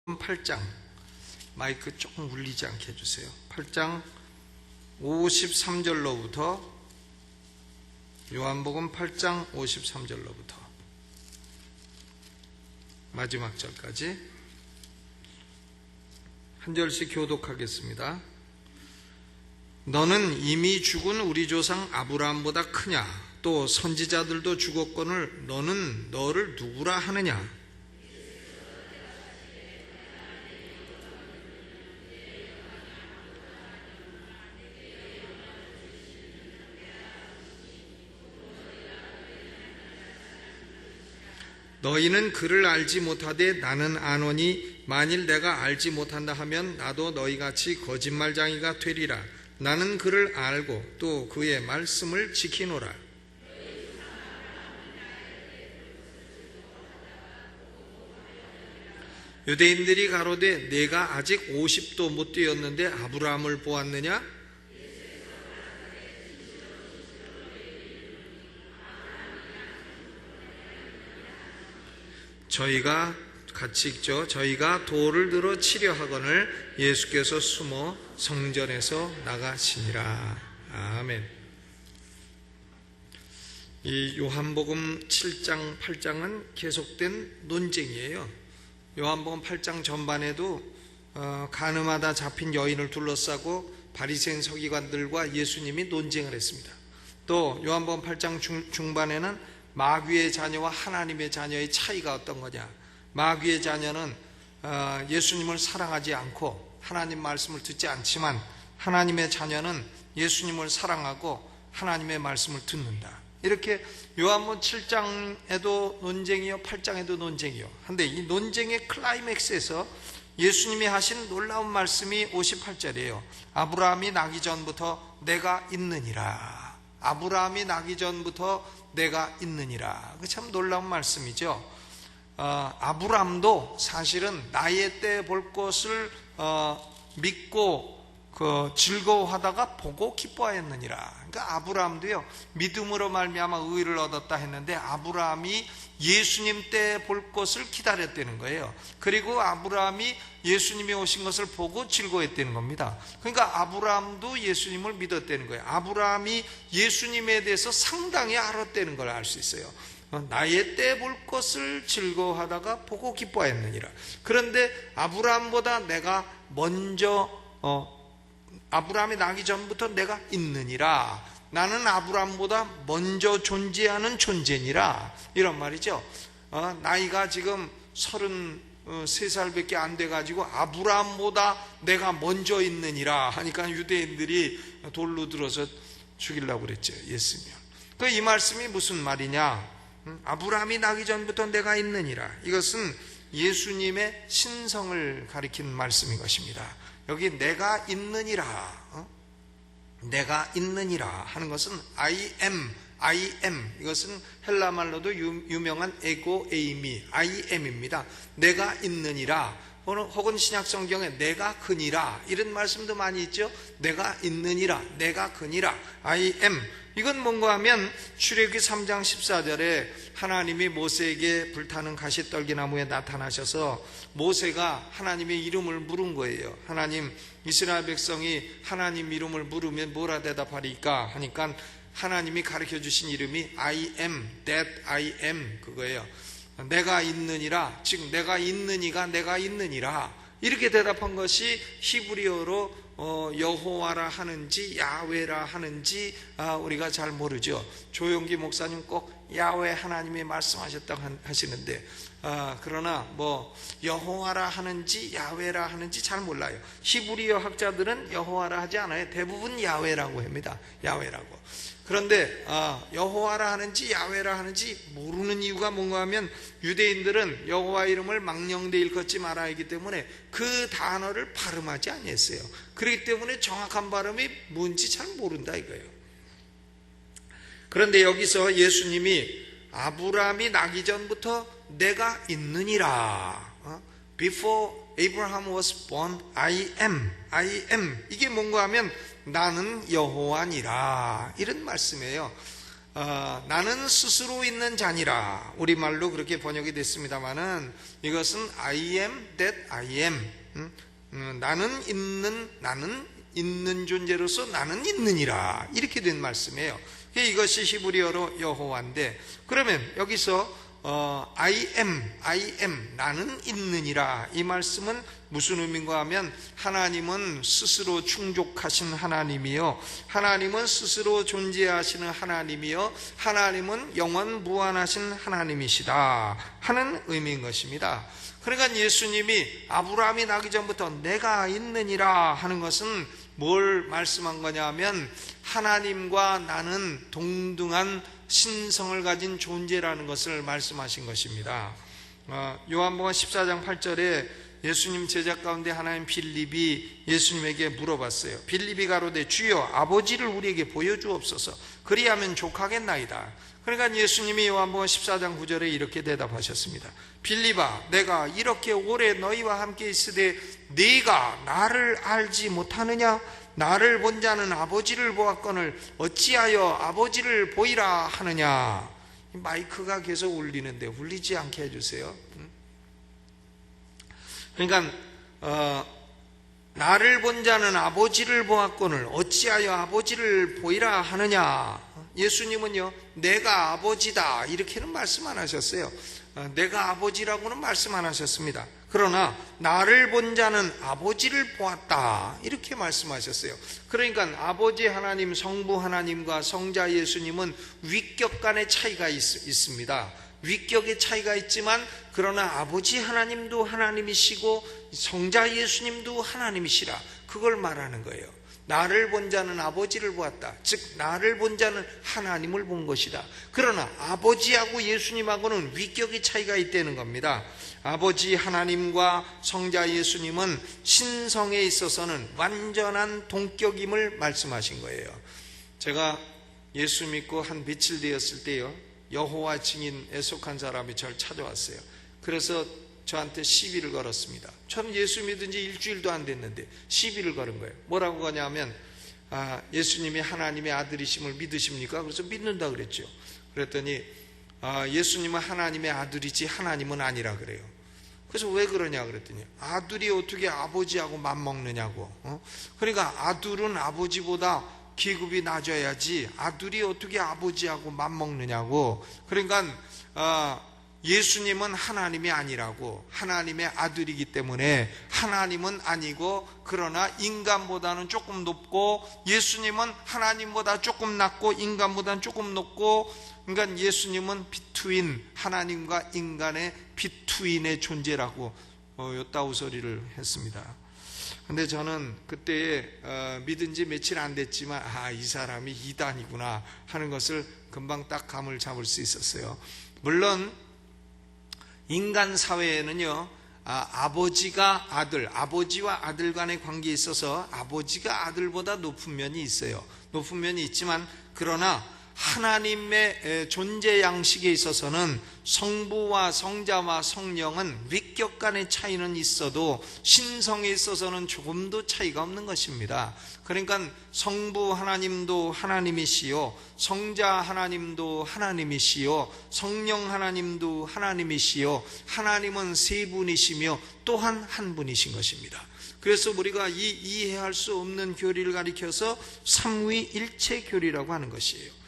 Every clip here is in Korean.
8장, 마이크 조금 울리지 않게 해주세요. 8장 53절로부터, 요한복음 8장 53절로부터 마지막 절까지 한 절씩 교독하겠습니다. 너는 이미 죽은 우리 조상 아브라함보다 크냐? 또 선지자들도 죽었거늘 너는 너를 누구라 하느냐? 너희는 그를 알지 못하되 나는 아노니 만일 내가 알지 못한다 하면 나도 너희같이 거짓말쟁이가 되리라. 나는 그를 알고 또 그의 말씀을 지키노라. 유대인들이 가로되 내가 아직 50도 못 되었는데 아브라함을 보았느냐? 저희가 같이 읽죠. 저희가 돌을 들어 치려 하거늘 예수께서 숨어 성전에서 나가시니라. 아멘. 이 요한복음 7장 8장은 계속된 논쟁이에요. 요한복음 8장 전반에도 가늠하다 잡힌 여인을 둘러싸고 바리새인 서기관들과 예수님이 논쟁을 했습니다. 또 요한복음 8장 중반에는 마귀의 자녀와 하나님의 자녀의 차이가 어떤 거냐? 마귀의 자녀는 예수님을 사랑하지 않고 하나님 말씀을 듣지 않지만, 하나님의 자녀는 예수님을 사랑하고 하나님의 말씀을 듣는다. 이렇게 요한복음 7장에도 논쟁이요, 8장에도 논쟁이요. 한데 이 논쟁의 클라이맥스에서 예수님이 하신 놀라운 말씀이 58절이에요. 아브라함이 나기 전부터 내가 있느니라. 아브라함이 나기 전부터 내가 있느니라. 참 놀라운 말씀이죠. 아브라함도 사실은 나의 때 볼 것을 믿고 즐거워하다가 보고 기뻐하였느니라. 그러니까 아브라함도요, 믿음으로 말미암아 의를 얻었다 했는데 아브라함이 예수님 때 볼 것을 기다렸다는 거예요. 그리고 아브라함이 예수님이 오신 것을 보고 즐거워했다는 겁니다. 그러니까 아브라함도 예수님을 믿었다는 거예요. 아브라함이 예수님에 대해서 상당히 알았다는 걸 알 수 있어요. 나의 때 볼 것을 즐거워하다가 보고 기뻐하였느니라. 그런데 아브라함보다 내가 먼저 아브라함이 나기 전부터 내가 있느니라. 나는 아브라함보다 먼저 존재하는 존재니라. 이런 말이죠. 나이가 지금 33살밖에 안 돼가지고 아브라함보다 내가 먼저 있느니라 하니까 유대인들이 돌로 들어서 죽이려고 그랬죠. 예수님. 이 말씀이 무슨 말이냐? 아브라함이 나기 전부터 내가 있느니라. 이것은 예수님의 신성을 가리키는 말씀인 것입니다. 여기 내가 있느니라, 내가 있느니라 하는 것은 I am, 이것은 헬라 말로도 유명한 에고 에이미, I am입니다. 내가 있느니라, 혹은 신약 성경에 내가 그니라, 이런 말씀도 많이 있죠. 내가 있느니라, 내가 그니라, I am. 이건 뭔가 하면 출애굽기 3장 14절에 하나님이 모세에게 불타는 가시떨기나무에 나타나셔서 모세가 하나님의 이름을 물은 거예요. 하나님, 이스라엘 백성이 하나님 이름을 물으면 뭐라 대답하리까 하니까 하나님이 가르쳐 주신 이름이 I am that I am, 그거예요. 내가 있느니라, 즉 내가 있느니가 내가 있느니라, 이렇게 대답한 것이 히브리어로 여호와라 하는지 야훼라 하는지 우리가 잘 모르죠. 조용기 목사님 꼭 야훼 하나님이 말씀하셨다고 하시는데 그러나 여호와라 하는지 야훼라 하는지 잘 몰라요. 히브리어 학자들은 여호와라 하지 않아요. 대부분 야훼라고 합니다. 야훼라고. 그런데 여호와라 하는지 야훼라 하는지 모르는 이유가 뭔가 하면 유대인들은 여호와 이름을 망령되 일컫지 말아야 하기 때문에 그 단어를 발음하지 아니했어요. 그렇기 때문에 정확한 발음이 뭔지 잘 모른다 이거예요. 그런데 여기서 예수님이 아브라함이 나기 전부터 내가 있느니라, Before Abraham was born, I am. 이게 뭔가 하면 나는 여호와니라, 이런 말씀이에요. 나는 스스로 있는 자니라. 우리말로 그렇게 번역이 됐습니다마는 이것은 I am that I am. 나는 있는 존재로서 나는 있느니라. 이렇게 된 말씀이에요. 이것이 히브리어로 여호와인데, 그러면 여기서 I am, 나는 있느니라. 이 말씀은 무슨 의미인가 하면, 하나님은 스스로 충족하신 하나님이요, 하나님은 스스로 존재하시는 하나님이요, 하나님은 영원 무한하신 하나님이시다 하는 의미인 것입니다. 그러니까 예수님이 아브라함이 나기 전부터 내가 있느니라 하는 것은 뭘 말씀한 거냐면, 하나님과 나는 동등한 신성을 가진 존재라는 것을 말씀하신 것입니다. 요한복음 14장 8절에 예수님 제자 가운데 하나인 빌립이 예수님에게 물어봤어요. 빌립이 가로되 주여 아버지를 우리에게 보여주옵소서, 그리하면 족하겠나이다. 그러니까 예수님이 요한복음 14장 9절에 이렇게 대답하셨습니다. 빌립아, 내가 이렇게 오래 너희와 함께 있으되 네가 나를 알지 못하느냐? 나를 본 자는 아버지를 보았거늘 어찌하여 아버지를 보이라 하느냐. 마이크가 계속 울리는데 울리지 않게 해주세요. 그러니까 나를 본 자는 아버지를 보았거늘 어찌하여 아버지를 보이라 하느냐. 예수님은요, 내가 아버지다 이렇게는 말씀 안 하셨어요. 내가 아버지라고는 말씀 안 하셨습니다. 그러나 나를 본 자는 아버지를 보았다 이렇게 말씀하셨어요. 그러니까 아버지 하나님, 성부 하나님과 성자 예수님은 위격 간의 차이가 있습니다. 위격의 차이가 있지만, 그러나 아버지 하나님도 하나님이시고 성자 예수님도 하나님이시라, 그걸 말하는 거예요. 나를 본 자는 아버지를 보았다. 즉 나를 본 자는 하나님을 본 것이다. 그러나 아버지하고 예수님하고는 위격의 차이가 있다는 겁니다. 아버지 하나님과 성자 예수님은 신성에 있어서는 완전한 동격임을 말씀하신 거예요. 제가 예수 믿고 한 며칠 되었을 때요, 여호와 증인에 속한 사람이 저를 찾아왔어요. 그래서 저한테 시비를 걸었습니다. 저는 예수 믿은 지 일주일도 안 됐는데 시비를 걸은 거예요. 뭐라고 거냐면, 예수님이 하나님의 아들이심을 믿으십니까? 그래서 믿는다 그랬죠. 그랬더니 예수님은 하나님의 아들이지 하나님은 아니라 그래요. 그래서 왜 그러냐 그랬더니, 아들이 어떻게 아버지하고 맞먹느냐고. 그러니까 아들은 아버지보다 계급이 낮아야지 아들이 어떻게 아버지하고 맞먹느냐고. 그러니까 예수님은 하나님이 아니라고, 하나님의 아들이기 때문에 하나님은 아니고, 그러나 인간보다는 조금 높고, 예수님은 하나님보다 조금 낮고 인간보다는 조금 높고, 그러니까 예수님은 비투인, 하나님과 인간의 비투인의 존재라고 요따우 소리를 했습니다. 근데 저는 그때 믿은 지 며칠 안 됐지만 이 사람이 이단이구나 하는 것을 금방 딱 감을 잡을 수 있었어요. 물론 인간 사회에는요, 아버지가 아들, 아버지와 아들 간의 관계에 있어서 아버지가 아들보다 높은 면이 있어요. 높은 면이 있지만, 그러나 하나님의 존재 양식에 있어서는 성부와 성자와 성령은 위격 간의 차이는 있어도 신성에 있어서는 조금도 차이가 없는 것입니다. 그러니까 성부 하나님도 하나님이시요, 성자 하나님도 하나님이시요, 성령 하나님도 하나님이시요, 하나님은 세 분이시며 또한 한 분이신 것입니다. 그래서 우리가 이해할 수 없는 교리를 가리켜서 삼위일체 교리라고 하는 것이에요.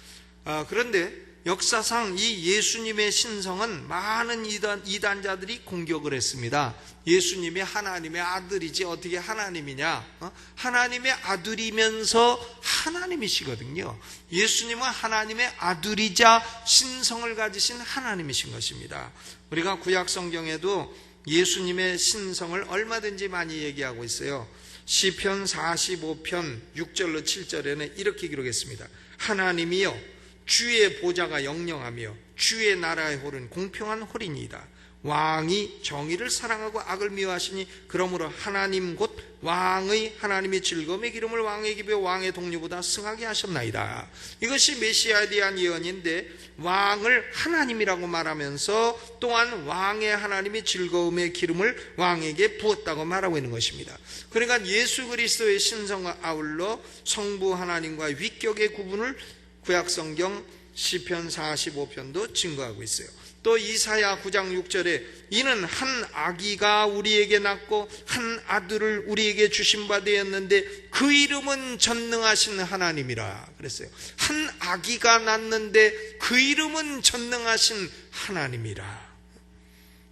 그런데 역사상 이 예수님의 신성은 많은 이단자들이 공격을 했습니다. 예수님이 하나님의 아들이지 어떻게 하나님이냐? 하나님의 아들이면서 하나님이시거든요. 예수님은 하나님의 아들이자 신성을 가지신 하나님이신 것입니다. 우리가 구약 성경에도 예수님의 신성을 얼마든지 많이 얘기하고 있어요. 시편 45편 6절로 7절에는 이렇게 기록했습니다. 하나님이여, 주의 보좌가 영영하며 주의 나라의 홀은 공평한 홀이니이다. 왕이 정의를 사랑하고 악을 미워하시니 그러므로 하나님 곧 왕의 하나님의 즐거움의 기름을 왕에게 비워 왕의 동료보다 승하게 하셨나이다. 이것이 메시아에 대한 예언인데, 왕을 하나님이라고 말하면서 또한 왕의 하나님의 즐거움의 기름을 왕에게 부었다고 말하고 있는 것입니다. 그러니까 예수 그리스도의 신성과 아울러 성부 하나님과의 위격의 구분을 구약성경 시편 45편도 증거하고 있어요. 또 이사야 9장 6절에 이는 한 아기가 우리에게 낳고 한 아들을 우리에게 주신 바 되었는데 그 이름은 전능하신 하나님이라 그랬어요. 한 아기가 낳는데 그 이름은 전능하신 하나님이라.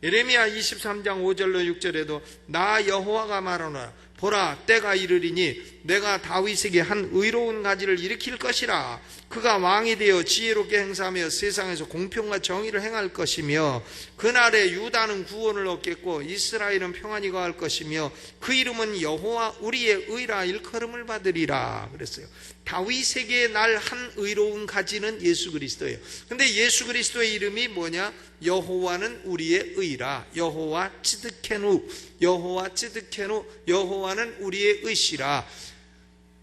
예레미야 23장 5절로 6절에도 나 여호와가 말하노라 보라 때가 이르리니 내가 다윗에게 한 의로운 가지를 일으킬 것이라. 그가 왕이 되어 지혜롭게 행사하며 세상에서 공평과 정의를 행할 것이며 그날에 유다는 구원을 얻겠고 이스라엘은 평안히 거할 것이며 그 이름은 여호와 우리의 의라 일컬음을 받으리라 그랬어요. 다윗에게 날 한 의로운 가지는 예수 그리스도예요. 근데 예수 그리스도의 이름이 뭐냐? 여호와는 우리의 의라. 여호와 찌드케누, 여호와 찌드케누, 여호와는 우리의 의시라.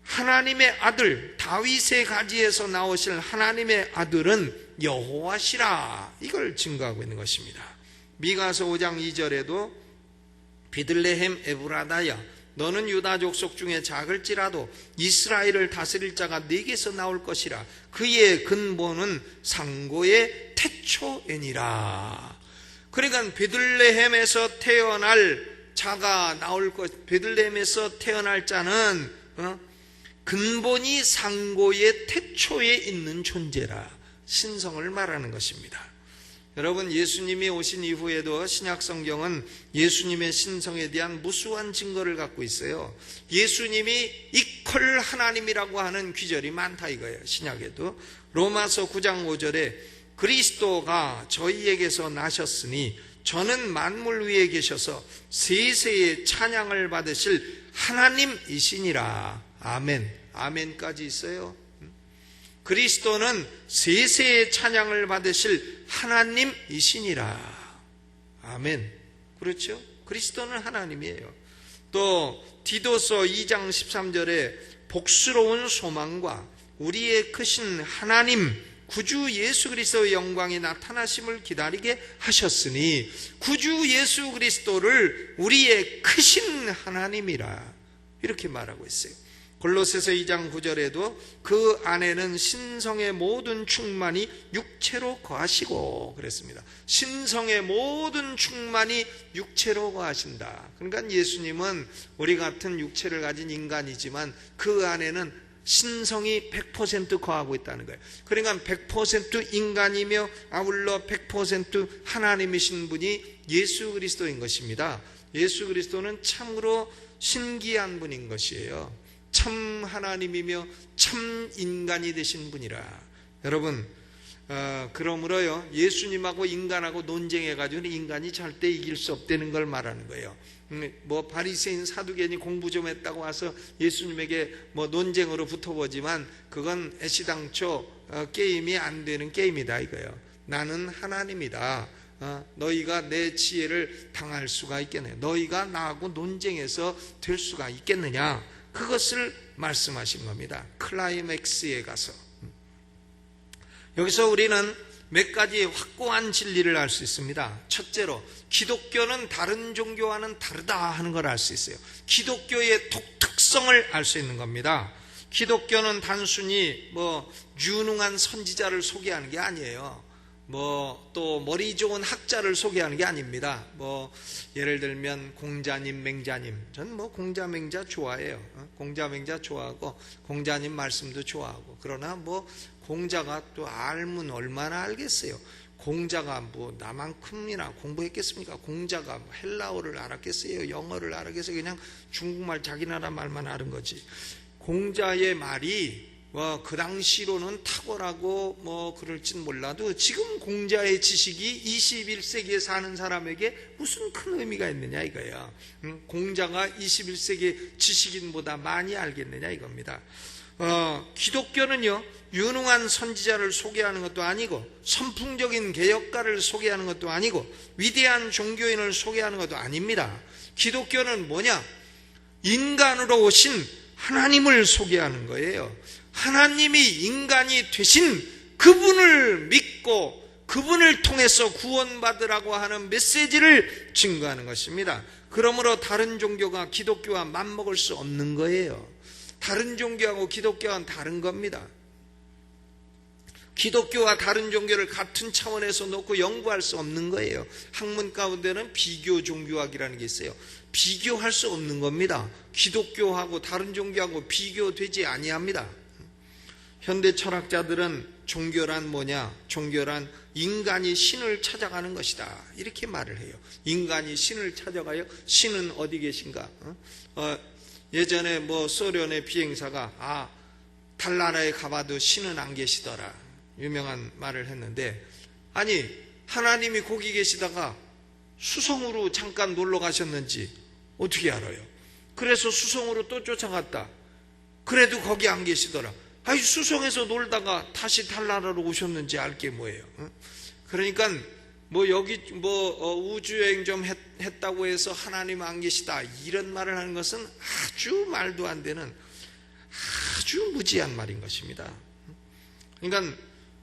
하나님의 아들 다윗의 가지에서 나오실 하나님의 아들은 여호와시라. 이걸 증거하고 있는 것입니다. 미가서 5장 2절에도 비들레헴 에브라다야 너는 유다 족속 중에 작을지라도 이스라엘을 다스릴 자가 네게서 나올 것이라. 그의 근본은 상고의 태초에니라. 그러니까 베들레헴에서 태어날 자가 나올 것, 베들레헴에서 태어날 자는 근본이 상고의 태초에 있는 존재라. 신성을 말하는 것입니다. 여러분, 예수님이 오신 이후에도 신약성경은 예수님의 신성에 대한 무수한 증거를 갖고 있어요. 예수님이 이퀄 하나님이라고 하는 귀절이 많다 이거예요. 신약에도 로마서 9장 5절에 그리스도가 저희에게서 나셨으니 저는 만물 위에 계셔서 세세의 찬양을 받으실 하나님이시니라. 아멘. 아멘까지 있어요. 그리스도는 세세의 찬양을 받으실 하나님이시니라. 아멘. 그렇죠? 그리스도는 하나님이에요. 또 디도서 2장 13절에 복스러운 소망과 우리의 크신 하나님 구주 예수 그리스도의 영광이 나타나심을 기다리게 하셨으니 구주 예수 그리스도를 우리의 크신 하나님이라 이렇게 말하고 있어요. 골로새서 2장 9절에도 그 안에는 신성의 모든 충만이 육체로 거하시고 그랬습니다. 신성의 모든 충만이 육체로 거하신다. 그러니까 예수님은 우리 같은 육체를 가진 인간이지만 그 안에는 신성이 100% 거하고 있다는 거예요. 그러니까 100% 인간이며 아울러 100% 하나님이신 분이 예수 그리스도인 것입니다. 예수 그리스도는 참으로 신기한 분인 것이에요. 참 하나님이며 참 인간이 되신 분이라. 여러분, 그러므로요 예수님하고 인간하고 논쟁해가지고 인간이 절대 이길 수 없다는 걸 말하는 거예요. 뭐 바리새인 사두개인이 공부 좀 했다고 와서 예수님에게 뭐 논쟁으로 붙어보지만 그건 애시당초 게임이 안 되는 게임이다 이거예요. 나는 하나님이다. 너희가 내 지혜를 당할 수가 있겠느냐? 너희가 나하고 논쟁해서 될 수가 있겠느냐? 그것을 말씀하신 겁니다. 클라이맥스에 가서. 여기서 우리는 몇 가지 확고한 진리를 알 수 있습니다. 첫째로 기독교는 다른 종교와는 다르다 하는 걸 알 수 있어요. 기독교의 독특성을 알 수 있는 겁니다. 기독교는 단순히 유능한 선지자를 소개하는 게 아니에요. 또 머리 좋은 학자를 소개하는 게 아닙니다. 예를 들면 공자님, 맹자님. 저는 공자, 맹자 좋아해요. 공자, 맹자 좋아하고 공자님 말씀도 좋아하고. 그러나 공자가 또 알면 얼마나 알겠어요. 공자가 나만큼이나 공부했겠습니까? 공자가 헬라어를 알았겠어요? 영어를 알았겠어요? 그냥 중국말 자기 나라 말만 아는 거지. 공자의 말이 그 당시로는 탁월하고 그럴진 몰라도 지금 공자의 지식이 21세기에 사는 사람에게 무슨 큰 의미가 있느냐 이거예요. 공자가 21세기 지식인보다 많이 알겠느냐 이겁니다. 기독교는요 유능한 선지자를 소개하는 것도 아니고 선풍적인 개혁가를 소개하는 것도 아니고 위대한 종교인을 소개하는 것도 아닙니다. 기독교는 뭐냐? 인간으로 오신 하나님을 소개하는 거예요. 하나님이 인간이 되신 그분을 믿고 그분을 통해서 구원받으라고 하는 메시지를 증거하는 것입니다. 그러므로 다른 종교가 기독교와 맞먹을 수 없는 거예요. 다른 종교하고 기독교와는 다른 겁니다. 기독교와 다른 종교를 같은 차원에서 놓고 연구할 수 없는 거예요. 학문 가운데는 비교 종교학이라는 게 있어요. 비교할 수 없는 겁니다. 기독교하고 다른 종교하고 비교되지 아니합니다. 현대 철학자들은 종교란 뭐냐? 종교란 인간이 신을 찾아가는 것이다, 이렇게 말을 해요. 인간이 신을 찾아가요? 신은 어디 계신가? 예전에 소련의 비행사가 달나라에 가봐도 신은 안 계시더라, 유명한 말을 했는데, 아니 하나님이 거기 계시다가 수성으로 잠깐 놀러 가셨는지 어떻게 알아요? 그래서 수성으로 또 쫓아갔다. 그래도 거기 안 계시더라. 아니 수성에서 놀다가 다시 달나라로 오셨는지 알게 뭐예요? 그러니까 여기 우주여행 좀 했다고 해서 하나님 안 계시다, 이런 말을 하는 것은 아주 말도 안 되는, 아주 무지한 말인 것입니다. 그러니까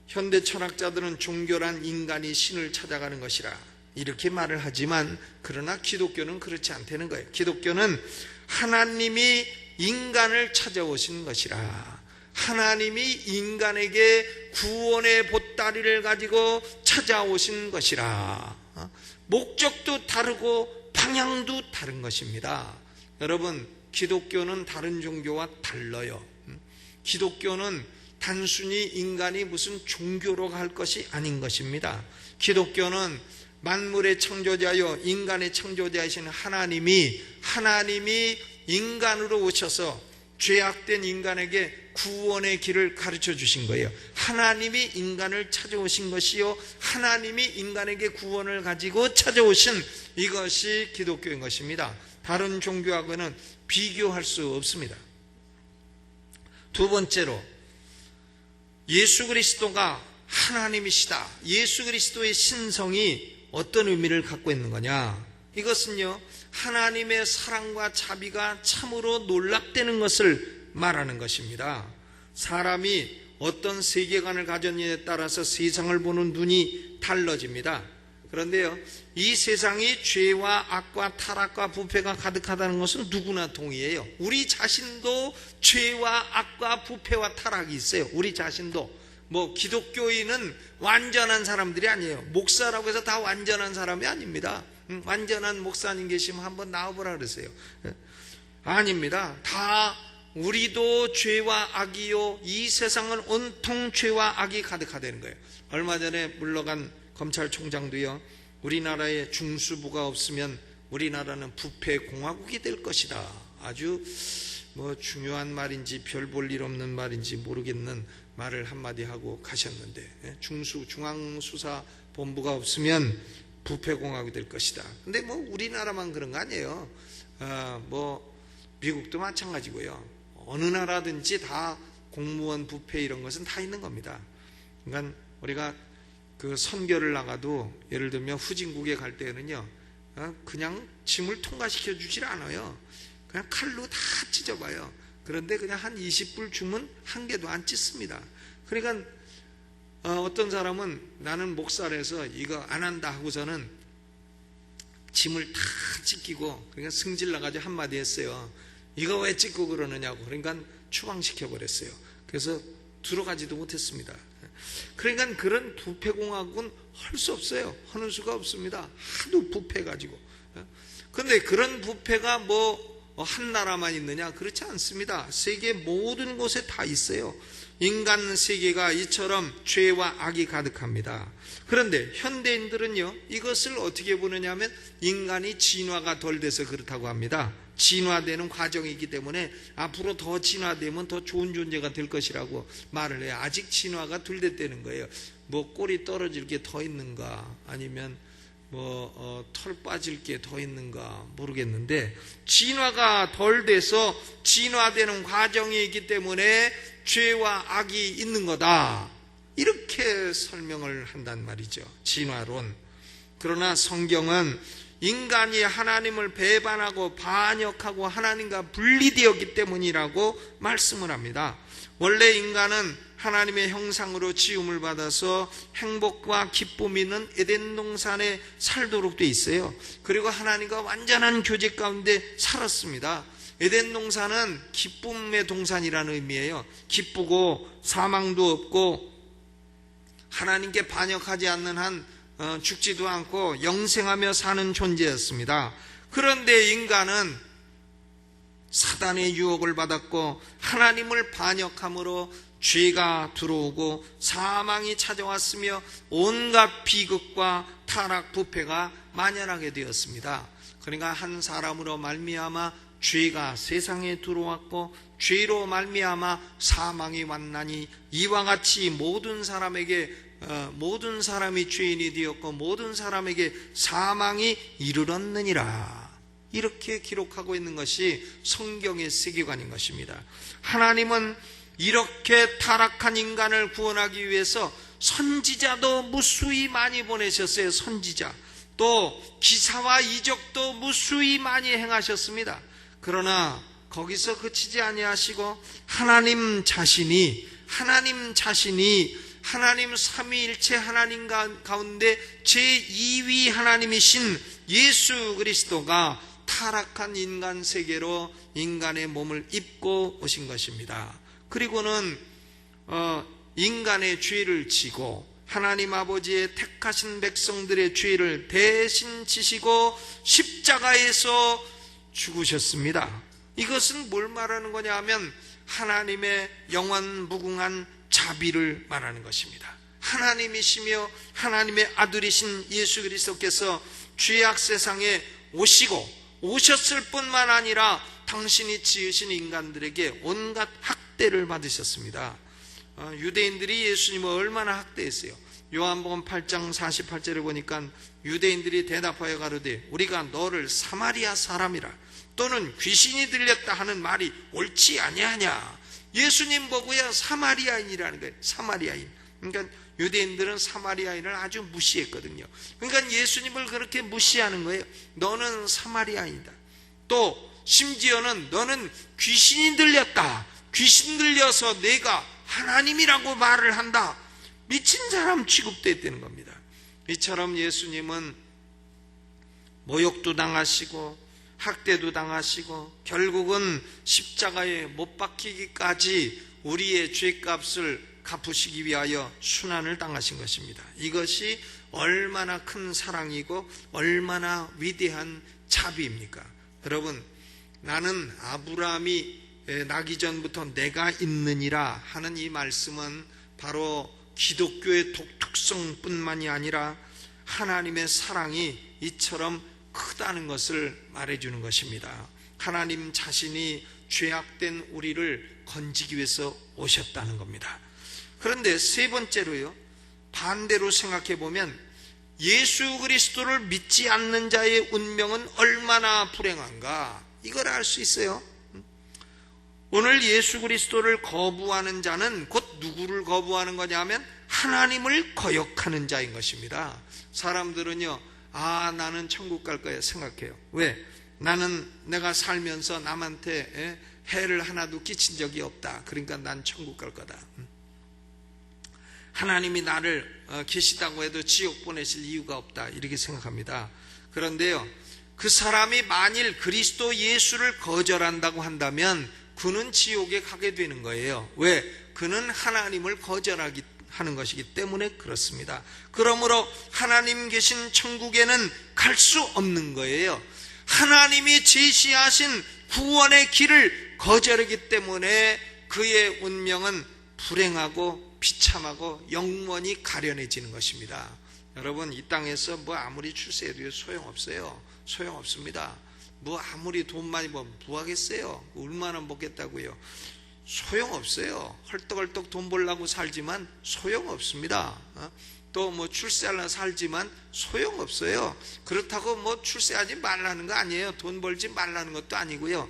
현대 철학자들은 종교란 인간이 신을 찾아가는 것이라 이렇게 말을 하지만, 그러나 기독교는 그렇지 않다는 거예요. 기독교는 하나님이 인간을 찾아오신 것이라, 하나님이 인간에게 구원의 보따리를 가지고 찾아오신 것이라, 목적도 다르고 방향도 다른 것입니다. 여러분, 기독교는 다른 종교와 달라요. 기독교는 단순히 인간이 무슨 종교로 갈 것이 아닌 것입니다. 기독교는 만물의 창조자요 인간의 창조자이신 하나님이 인간으로 오셔서 죄악된 인간에게 구원의 길을 가르쳐 주신 거예요. 하나님이 인간을 찾아오신 것이요, 하나님이 인간에게 구원을 가지고 찾아오신 이것이 기독교인 것입니다. 다른 종교하고는 비교할 수 없습니다. 두 번째로, 예수 그리스도가 하나님이시다. 예수 그리스도의 신성이 어떤 의미를 갖고 있는 거냐? 이것은요, 하나님의 사랑과 자비가 참으로 놀랍다는 것을 말하는 것입니다. 사람이 어떤 세계관을 가졌느냐에 따라서 세상을 보는 눈이 달라집니다. 그런데요, 이 세상이 죄와 악과 타락과 부패가 가득하다는 것은 누구나 동의해요. 우리 자신도 죄와 악과 부패와 타락이 있어요. 우리 자신도. 기독교인은 완전한 사람들이 아니에요. 목사라고 해서 다 완전한 사람이 아닙니다. 완전한 목사님 계시면 한번 나와보라 그러세요. 아닙니다. 다 우리도 죄와 악이요, 이 세상은 온통 죄와 악이 가득하다는 거예요. 얼마 전에 물러간 검찰총장도요, 우리나라에 중수부가 없으면 우리나라는 부패 공화국이 될 것이다, 아주 중요한 말인지 별 볼 일 없는 말인지 모르겠는 말을 한마디 하고 가셨는데, 중앙수사본부가 없으면 부패 공화국이 될 것이다. 근데 우리나라만 그런 거 아니에요. 미국도 마찬가지고요. 어느 나라든지 다 공무원 부패 이런 것은 다 있는 겁니다. 그러니까 우리가 그 선교를 나가도, 예를 들면 후진국에 갈 때는요, 그냥 짐을 통과시켜 주질 않아요. 그냥 칼로 다 찢어봐요. 그런데 그냥 한 20불 주면 한 개도 안 찢습니다. 그러니까 어떤 사람은 나는 목사라서 이거 안 한다 하고서는 짐을 다 찢기고, 그러니까 승질 나가지고 한마디 했어요. 이거 왜 찢고 그러느냐고. 그러니까 추방시켜 버렸어요. 그래서 들어가지도 못했습니다. 그러니까 그런 부패공화국은 할 수 없어요. 하는 수가 없습니다. 하도 부패가지고. 그런데 그런 부패가 한 나라만 있느냐? 그렇지 않습니다. 세계 모든 곳에 다 있어요. 인간 세계가 이처럼 죄와 악이 가득합니다. 그런데 현대인들은요, 이것을 어떻게 보느냐 하면 인간이 진화가 덜 돼서 그렇다고 합니다. 진화되는 과정이기 때문에 앞으로 더 진화되면 더 좋은 존재가 될 것이라고 말을 해요. 아직 진화가 덜 됐다는 거예요. 꼬리 떨어질 게 더 있는가, 아니면 털 빠질 게 더 있는가 모르겠는데, 진화가 덜 돼서 진화되는 과정이 있기 때문에 죄와 악이 있는 거다, 이렇게 설명을 한단 말이죠. 진화론. 그러나 성경은 인간이 하나님을 배반하고 반역하고 하나님과 분리되었기 때문이라고 말씀을 합니다. 원래 인간은 하나님의 형상으로 지음을 받아서 행복과 기쁨이 있는 에덴 동산에 살도록 돼 있어요. 그리고 하나님과 완전한 교제 가운데 살았습니다. 에덴 동산은 기쁨의 동산이라는 의미예요. 기쁘고 사망도 없고 하나님께 반역하지 않는 한 죽지도 않고 영생하며 사는 존재였습니다. 그런데 인간은 사단의 유혹을 받았고 하나님을 반역함으로 죄가 들어오고 사망이 찾아왔으며 온갖 비극과 타락, 부패가 만연하게 되었습니다. 그러니까 한 사람으로 말미암아 죄가 세상에 들어왔고 죄로 말미암아 사망이 왔나니 이와 같이 모든 사람이 죄인이 되었고 모든 사람에게 사망이 이르렀느니라. 이렇게 기록하고 있는 것이 성경의 세계관인 것입니다. 하나님은 이렇게 타락한 인간을 구원하기 위해서 선지자도 무수히 많이 보내셨어요. 선지자. 또 기사와 이적도 무수히 많이 행하셨습니다. 그러나 거기서 그치지 아니하시고 하나님 자신이 하나님 삼위일체 하나님 가운데 제2위 하나님이신 예수 그리스도가 타락한 인간 세계로 인간의 몸을 입고 오신 것입니다. 그리고는 인간의 죄를 지고 하나님 아버지의 택하신 백성들의 죄를 대신 지시고 십자가에서 죽으셨습니다. 이것은 뭘 말하는 거냐 하면 하나님의 영원 무궁한 자비를 말하는 것입니다. 하나님이시며 하나님의 아들이신 예수 그리스도께서 죄악 세상에 오셨을 뿐만 아니라 당신이 지으신 인간들에게 온갖 학대를 받으셨습니다. 유대인들이 예수님을 얼마나 학대했어요. 요한복음 8장 48절에 보니까 유대인들이 대답하여 가로되 우리가 너를 사마리아 사람이라 또는 귀신이 들렸다 하는 말이 옳지 아니하냐. 예수님 보고야 사마리아인이라는 거예요. 사마리아인. 그러니까 유대인들은 사마리아인을 아주 무시했거든요. 그러니까 예수님을 그렇게 무시하는 거예요. 너는 사마리아인이다. 또 심지어는 너는 귀신이 들렸다. 귀신 들려서 내가 하나님이라고 말을 한다. 미친 사람 취급됐다는 겁니다. 이처럼 예수님은 모욕도 당하시고 학대도 당하시고 결국은 십자가에 못 박히기까지 우리의 죄값을 갚으시기 위하여 순환을 당하신 것입니다. 이것이 얼마나 큰 사랑이고 얼마나 위대한 자비입니까? 여러분, 나는 아브라함이 나기 전부터 내가 있느니라 하는 이 말씀은 바로 기독교의 독특성뿐만이 아니라 하나님의 사랑이 이처럼 크다는 것을 말해주는 것입니다. 하나님 자신이 죄악된 우리를 건지기 위해서 오셨다는 겁니다. 그런데 세 번째로요, 반대로 생각해 보면 예수 그리스도를 믿지 않는 자의 운명은 얼마나 불행한가, 이걸 알 수 있어요. 오늘 예수 그리스도를 거부하는 자는 곧 누구를 거부하는 거냐면 하나님을 거역하는 자인 것입니다. 사람들은요, 나는 천국 갈 거야 생각해요. 왜? 나는 내가 살면서 남한테 해를 하나도 끼친 적이 없다. 그러니까 난 천국 갈 거다. 하나님이 나를 계시다고 해도 지옥 보내실 이유가 없다. 이렇게 생각합니다. 그런데요, 그 사람이 만일 그리스도 예수를 거절한다고 한다면 그는 지옥에 가게 되는 거예요. 왜? 그는 하나님을 거절하는 것이기 때문에 그렇습니다. 그러므로 하나님 계신 천국에는 갈 수 없는 거예요. 하나님이 제시하신 구원의 길을 거절하기 때문에 그의 운명은 불행하고 비참하고 영원히 가련해지는 것입니다. 여러분, 이 땅에서 아무리 출세해도 소용없어요. 소용없습니다. 아무리 돈 많이 벌면 뭐하겠어요? 얼마나 먹겠다고요? 소용없어요. 헐떡헐떡 돈 벌려고 살지만 소용없습니다. 또 출세하려고 살지만 소용없어요. 그렇다고 출세하지 말라는 거 아니에요. 돈 벌지 말라는 것도 아니고요.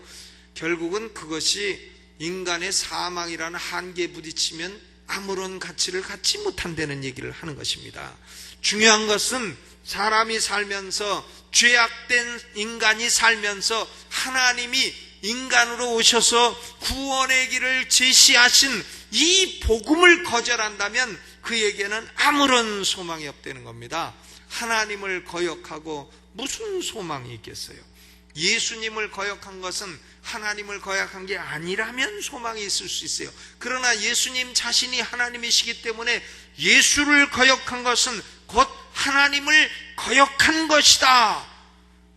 결국은 그것이 인간의 사망이라는 한계에 부딪히면 아무런 가치를 갖지 못한다는 얘기를 하는 것입니다. 중요한 것은 사람이 살면서, 죄악된 인간이 살면서 하나님이 인간으로 오셔서 구원의 길을 제시하신 이 복음을 거절한다면 그에게는 아무런 소망이 없다는 겁니다. 하나님을 거역하고 무슨 소망이 있겠어요? 예수님을 거역한 것은 하나님을 거역한 게 아니라면 소망이 있을 수 있어요. 그러나 예수님 자신이 하나님이시기 때문에 예수를 거역한 것은 곧 하나님을 거역한 것이다.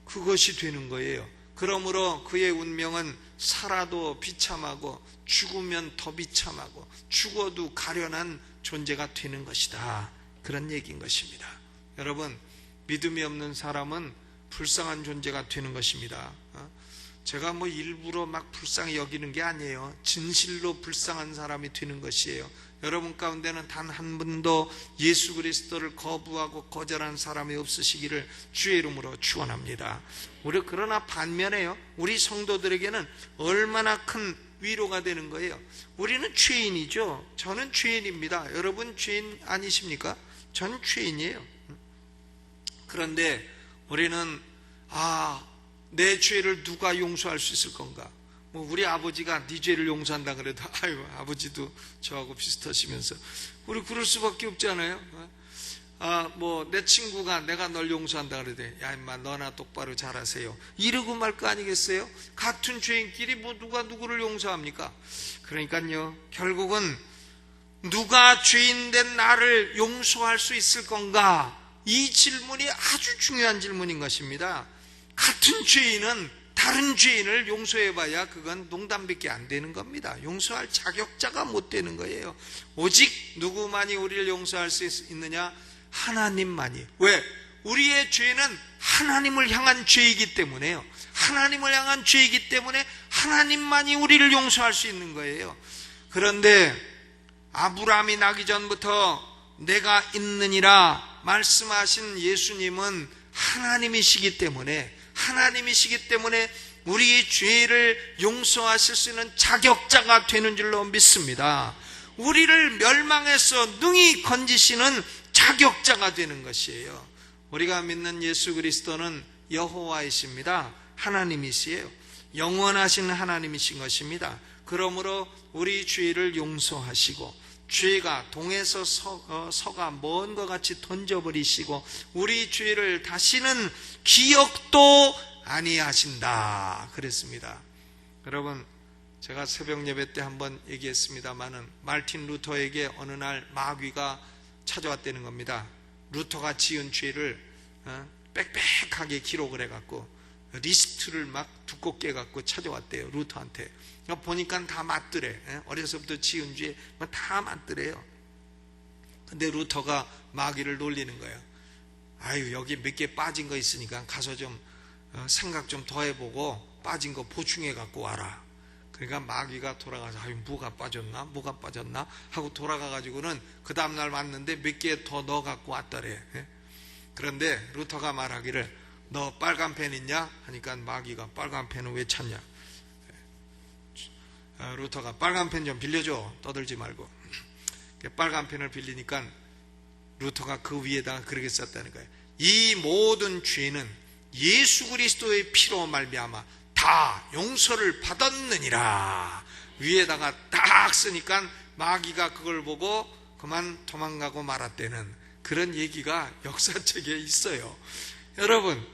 그것이 되는 거예요. 그러므로 그의 운명은 살아도 비참하고 죽으면 더 비참하고 죽어도 가련한 존재가 되는 것이다. 그런 얘기인 것입니다. 여러분, 믿음이 없는 사람은 불쌍한 존재가 되는 것입니다. 제가 뭐 일부러 막 불쌍히 여기는 게 아니에요. 진실로 불쌍한 사람이 되는 것이에요. 여러분 가운데는 단 한 분도 예수 그리스도를 거부하고 거절한 사람이 없으시기를 주의 이름으로 축원합니다. 그러나 반면에요, 우리 성도들에게는 얼마나 큰 위로가 되는 거예요. 우리는 죄인이죠. 저는 죄인입니다. 여러분 죄인 아니십니까? 전 죄인이에요. 그런데 우리는 내 죄를 누가 용서할 수 있을 건가? 뭐 우리 아버지가 네 죄를 용서한다 그래도 아유, 아버지도 저하고 비슷하시면서 우리 그럴 수밖에 없잖아요. 뭐 내 친구가 내가 널 용서한다 그래도 야 임마 너나 똑바로 잘하세요 이러고 말 거 아니겠어요? 같은 죄인끼리 뭐 누가 누구를 용서합니까? 그러니까요, 결국은 누가 죄인된 나를 용서할 수 있을 건가? 이 질문이 아주 중요한 질문인 것입니다. 같은 죄인은 다른 죄인을 용서해봐야 그건 농담밖에 안 되는 겁니다. 용서할 자격자가 못 되는 거예요. 오직 누구만이 우리를 용서할 수 있느냐? 하나님만이. 왜? 우리의 죄는 하나님을 향한 죄이기 때문에요. 하나님을 향한 죄이기 때문에 하나님만이 우리를 용서할 수 있는 거예요. 그런데 아브라함이 나기 전부터 내가 있느니라 말씀하신 예수님은 하나님이시기 때문에 우리의 죄를 용서하실 수 있는 자격자가 되는 줄로 믿습니다. 우리를 멸망해서 능히 건지시는 자격자가 되는 것이에요. 우리가 믿는 예수 그리스도는 여호와이십니다. 하나님이시에요. 영원하신 하나님이신 것입니다. 그러므로 우리 죄를 용서하시고 죄가 동에서 서가 먼 것 같이 던져버리시고 우리 죄를 다시는 기억도 아니하신다 그랬습니다. 여러분, 제가 새벽 예배 때 한번 얘기했습니다마는 마르틴 루터에게 어느 날 마귀가 찾아왔다는 겁니다. 루터가 지은 죄를 빽빽하게 기록을 해갖고 리스트를 막 두껍게 해갖고 찾아왔대요. 루터한테. 보니까 다 맞더래. 어려서부터 지은 죄 다 맞더래요. 근데 루터가 마귀를 놀리는 거예요. 아유, 여기 몇 개 빠진 거 있으니까 가서 좀 생각 좀 더 해보고 빠진 거 보충해 갖고 와라. 그러니까 마귀가 돌아가서 아유, 뭐가 빠졌나 하고 돌아가가지고는 그 다음날 왔는데 몇 개 더 넣어 갖고 왔더래. 그런데 루터가 말하기를 너 빨간 펜 있냐? 하니까 마귀가 빨간 펜은 왜 찾냐? 루터가 빨간 펜 좀 빌려줘. 떠들지 말고. 빨간 펜을 빌리니까 루터가 그 위에다가 그렇게 썼다는 거예요. 이 모든 죄는 예수 그리스도의 피로 말미암아 다 용서를 받았느니라. 위에다가 딱 쓰니까 마귀가 그걸 보고 그만 도망가고 말았다는 그런 얘기가 역사책에 있어요. 여러분,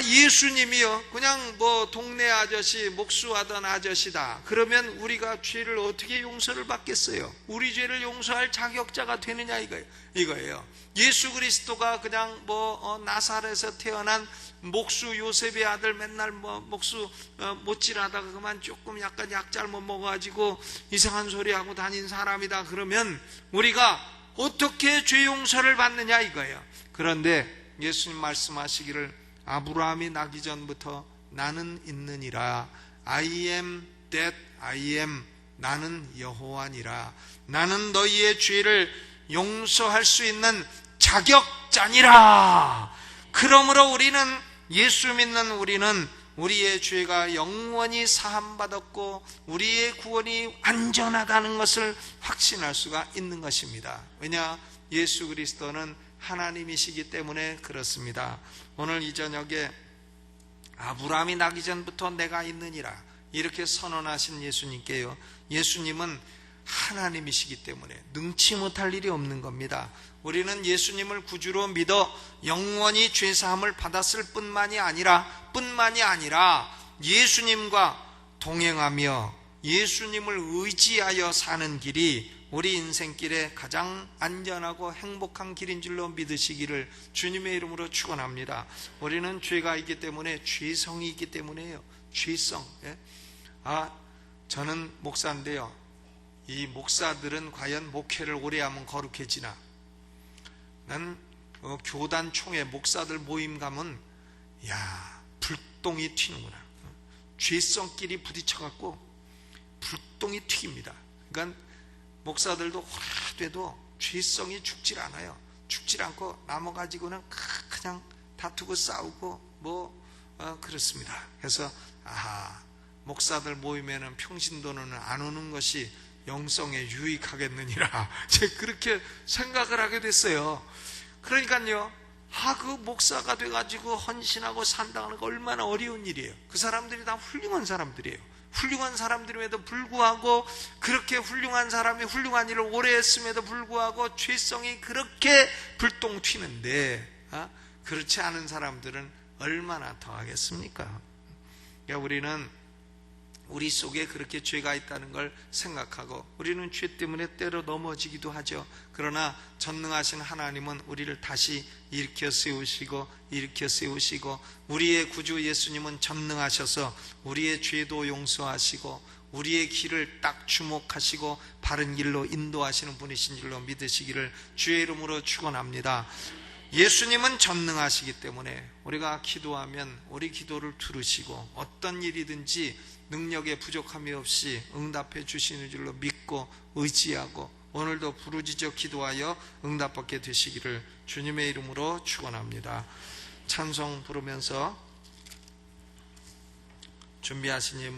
예수님이요, 그냥 뭐 동네 아저씨, 목수하던 아저씨다. 그러면 우리가 죄를 어떻게 용서를 받겠어요? 우리 죄를 용서할 자격자가 되느냐 이거예요. 예수 그리스도가 그냥 나사렛에서 태어난 목수 요셉의 아들, 맨날 목수 못질하다가 그만 조금 약간 약 잘못 먹어가지고 이상한 소리 하고 다닌 사람이다. 그러면 우리가 어떻게 죄 용서를 받느냐 이거예요. 그런데 예수님 말씀하시기를 아브라함이 나기 전부터 나는 있느니라. I am that I am. 나는 여호와니라. 나는 너희의 죄를 용서할 수 있는 자격자니라. 그러므로 우리는, 예수 믿는 우리는 우리의 죄가 영원히 사함받았고 우리의 구원이 안전하다는 것을 확신할 수가 있는 것입니다. 왜냐? 예수 그리스도는 하나님이시기 때문에 그렇습니다. 오늘 이 저녁에 아브라함이 나기 전부터 내가 있느니라 이렇게 선언하신 예수님께요, 예수님은 하나님이시기 때문에 능치 못할 일이 없는 겁니다. 우리는 예수님을 구주로 믿어 영원히 죄사함을 받았을 뿐만이 아니라 예수님과 동행하며 예수님을 의지하여 사는 길이 우리 인생길에 가장 안전하고 행복한 길인 줄로 믿으시기를 주님의 이름으로 축원합니다. 우리는 죄가 있기 때문에 죄성이 있기 때문에요. 죄성. 저는 목사인데요. 이 목사들은 과연 목회를 오래 하면 거룩해지나? 난 교단 총회 목사들 모임 가면 불똥이 튀는구나. 죄성끼리 부딪혀갖고 불똥이 튀깁니다. 그러니까 목사들도 호라돼도 죄성이 죽질 않아요. 죽질 않고 남아가지고는 그냥 다투고 싸우고 그렇습니다. 그래서 목사들 모이면은 평신도는 안 오는 것이 영성에 유익하겠느니라 제가 그렇게 생각을 하게 됐어요. 그러니까요, 그 목사가 돼가지고 헌신하고 산다는 거 얼마나 어려운 일이에요. 그 사람들이 다 훌륭한 사람들이에요. 훌륭한 사람들임에도 불구하고, 그렇게 훌륭한 사람이 훌륭한 일을 오래 했음에도 불구하고 죄성이 그렇게 불똥 튀는데 그렇지 않은 사람들은 얼마나 더 하겠습니까? 그러니까 우리는 우리 속에 그렇게 죄가 있다는 걸 생각하고, 우리는 죄 때문에 때로 넘어지기도 하죠. 그러나 전능하신 하나님은 우리를 다시 일으켜 세우시고 우리의 구주 예수님은 전능하셔서 우리의 죄도 용서하시고 우리의 길을 딱 주목하시고 바른 길로 인도하시는 분이신 줄로 믿으시기를 주의 이름으로 축원합니다. 예수님은 전능하시기 때문에 우리가 기도하면 우리 기도를 들으시고 어떤 일이든지 능력에 부족함이 없이 응답해 주시는 줄로 믿고 의지하고 오늘도 부르짖어 기도하여 응답받게 되시기를 주님의 이름으로 축원합니다. 찬송 부르면서 준비하신